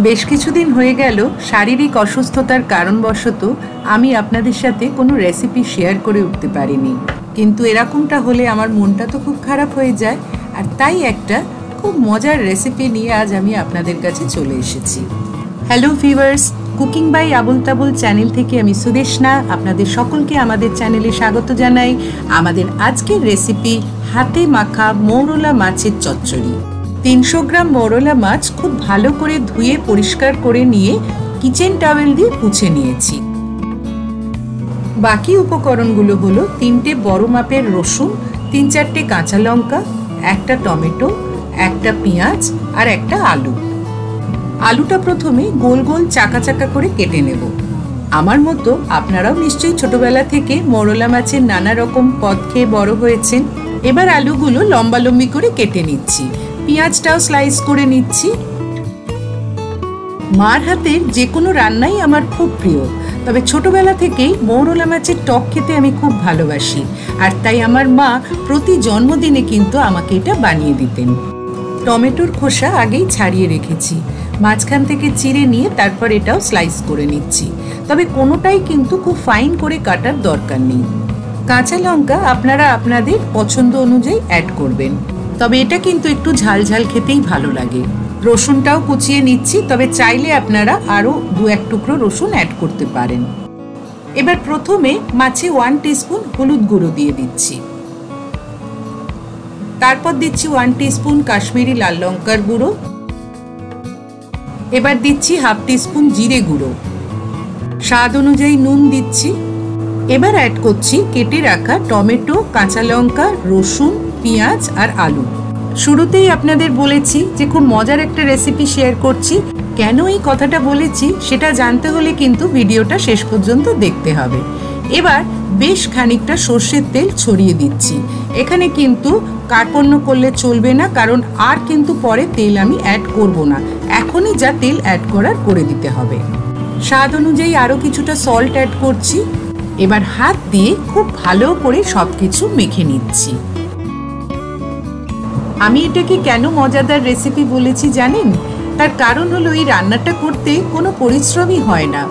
বেশ কিছুদিন হয়ে গেল শারীরিক অসুস্থতার কারণবশত আমি আপনাদের সাথে কোনো রেসিপি শেয়ার করে উঠতে পারিনি, কিন্তু এরকমটা হলে আমার মনটা তো খুব খারাপ হয়ে যায়। আর তাই একটা খুব মজার রেসিপি নিয়ে আজ আমি আপনাদের কাছে চলে এসেছি। Hello viewers, cooking by Abol Tabol channel থেকে আমি সুদেশনা আপনাদের সকলকে আমাদের চ্যানেলে স্বাগত জানাই। আমাদের আজকের রেসিপি হাতে মাখা মৌরলা মাছের চচ্চড়ি। 300 গ্রাম মৌরলা মাছ খুব ভালো করে ধুয়ে পরিষ্কার করে নিয়ে কিচেন টাওয়েল দিয়ে মুছে নিয়েছি। বাকি উপকরণগুলো হলো 3টে বড় মাপের রসুন, 3-4টে কাঁচা লঙ্কা, একটা টমেটো, একটা পেঁয়াজ আর একটা আলু। আলুটা প্রথমে গোল গোল চাকা চাকা করে কেটে নেব। আমার মতো আপনারাও নিশ্চয়ই ছোটবেলা থেকে মৌরলা মাছের নানা রকম পদ খেয়ে বড় হয়েছেন। এবার আলুগুলো লম্বা লম্বি করে কেটে নিচ্ছি, পেঁয়াজটাও স্লাইস করে নিচ্ছি। মার হাতের যে কোনো রান্নাই আমার খুব প্রিয়, তবে ছোটবেলা থেকেই মৌরলা মাছের টক খেতে আমি খুব ভালোবাসি, আর তাই আমার মা প্রতি জন্মদিনে কিন্তু আমাকে এটা বানিয়ে দিতেন। টমেটোর খোসা আগেই ছাড়িয়ে রেখেছি, মাঝখান থেকে চিড়ে নিয়ে তারপর এটাও স্লাইস করে নিচ্ছি, তবে কোনোটাই কিন্তু খুব ফাইন করে কাটার দরকার নেই। কাঁচা লঙ্কা আপনারা আপনাদের পছন্দ অনুযায়ী অ্যাড করবেন, তবে এটা কিন্তু একটু ঝাল ঝাল খেতেই ভালো লাগে। রসুনটাও কুচিয়ে নিচ্ছি, তবে চাইলে আপনারা আরও 2-1 টুকরো রসুন অ্যাড করতে পারেন। এবার প্রথমে মাছে 1 টিস্পুন হলুদ গুঁড়ো দিয়ে দিচ্ছি, তারপর দিচ্ছি 1 টিস্পুন কাশ্মীরি লাল লঙ্কার গুঁড়ো, এবার দিচ্ছি 1/2 টিস্পুন জিরে গুঁড়ো, স্বাদ অনুযায়ী নুন দিচ্ছি। এবার অ্যাড করছি কেটে রাখা টমেটো, কাঁচা লঙ্কা, রসুন, পেঁয়াজ আর আলু। শুরুতেই আপনাদের বলেছি যে খুব মজার একটা রেসিপি শেয়ার করছি। কেন এই কথাটা বলেছি সেটা জানতে হলে কিন্তু ভিডিওটা শেষ পর্যন্ত দেখতে হবে। এবার বেশ খানিকটা সর্ষের তেল ছড়িয়ে দিচ্ছি। এখানে কিন্তু কার্পণ্য করলে চলবে না, কারণ আর কিন্তু পরে তেল আমি অ্যাড করব না, এখনই যা তেল অ্যাড করার করে দিতে হবে। স্বাদ অনুযায়ী আরও কিছুটা সল্ট অ্যাড করছি। এবার হাত দিয়ে খুব ভালো করে সব কিছু মেখে নিচ্ছি। আমি এটাকে কেন মজাদার রেসিপি বলেছি জানেন? তার কারণ হলো এই রান্নাটা করতে কোনো পরিশ্রমই হয় না।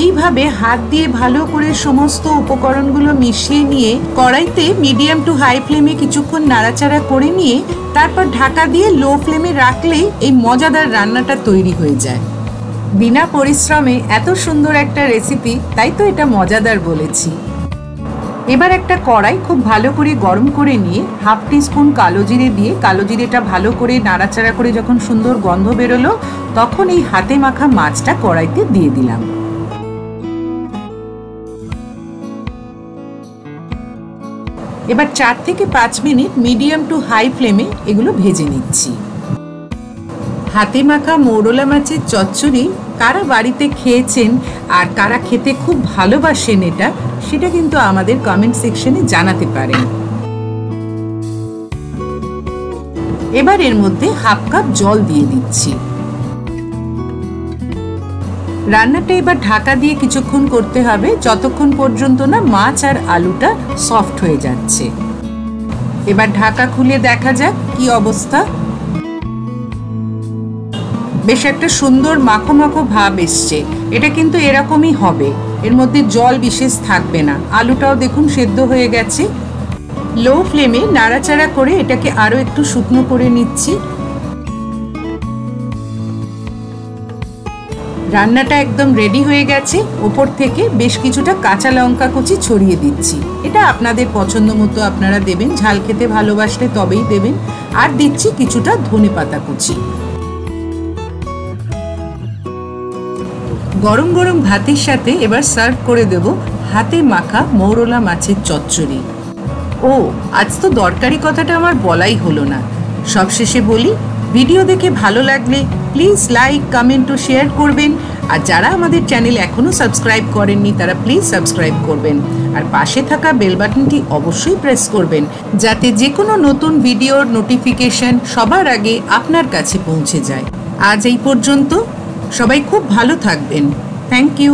এইভাবে হাত দিয়ে ভালো করে সমস্ত উপকরণগুলো মিশিয়ে নিয়ে কড়াইতে মিডিয়াম টু হাই ফ্লেমে কিছুক্ষণ নাড়াচাড়া করে নিয়ে তারপর ঢাকা দিয়ে লো ফ্লেমে রাখলেই এই মজাদার রান্নাটা তৈরি হয়ে যায়। বিনা পরিশ্রমে এত সুন্দর একটা রেসিপি, তাই তো এটা মজাদার বলেছি। এবার একটা কড়াই খুব ভালো করে গরম করে নিয়ে 1/2 টিস্পুন কালো জিরে দিয়ে কালো জিরেটা ভালো করে নাড়াচাড়া করে যখন সুন্দর গন্ধ বেরোলো, তখন এই হাতে মাখা মাছটা কড়াইতে দিয়ে দিলাম। এবার 4 থেকে 5 মিনিট মিডিয়াম টু হাই ফ্লেমে এগুলো ভেজে নিচ্ছি। হাতে মাখা মৌরলা মাছের চচ্চড়ি কারা বাড়িতে খেয়েছেন আর কারা খেতে খুব ভালোবাসেন এটা, সেটা কিন্তু আমাদের কমেন্ট সেকশনে জানাতে পারেন। এবার এর মধ্যে 1/2 কাপ জল দিয়ে দিচ্ছি। রান্নাটা এবার ঢাকা দিয়ে কিছুক্ষণ করতে হবে, যতক্ষণ পর্যন্ত না মাছ আর আলুটা সফট হয়ে যাচ্ছে। এবার ঢাকা খুলে দেখা যাক কি অবস্থা। বেশ একটা সুন্দর মাখো মাখো ভাব এসছে। এটা কিন্তু এরকমই হবে, এর মধ্যে জল বিশেষ থাকবে না। আলুটাও দেখুন সেদ্ধ হয়ে গেছে। লো ফ্লেমে নাড়াচাড়া করে এটাকে আরও একটু শুকনো করে নিচ্ছি। রান্নাটা একদম রেডি হয়ে গেছে। ওপর থেকে বেশ কিছুটা কাঁচা লঙ্কা কুচি ছড়িয়ে দিচ্ছি। এটা আপনাদের পছন্দ মতো আপনারা দেবেন, ঝাল খেতে ভালোবাসলে তবেই দেবেন। আর দিচ্ছি কিছুটা ধনেপাতা কুচি। গরম গরম ভাতের সাথে এবার সার্ভ করে দেব হাতে মাখা মৌরলা মাছের চচ্চড়ি। ও আজ তো দরকারি কথাটা আমার বলাই হলো না। সবশেষে বলি, ভিডিও দেখে ভালো লাগলে প্লিজ লাইক, কমেন্ট ও শেয়ার করবেন। আর যারা আমাদের চ্যানেল এখনও সাবস্ক্রাইব করেননি তারা প্লিজ সাবস্ক্রাইব করবেন, আর পাশে থাকা বেল বাটনটি অবশ্যই প্রেস করবেন, যাতে যে কোনো নতুন ভিডিওর নোটিফিকেশন সবার আগে আপনার কাছে পৌঁছে যায়। আজ এই পর্যন্ত, সবাই খুব ভালো থাকবেন। Thank you.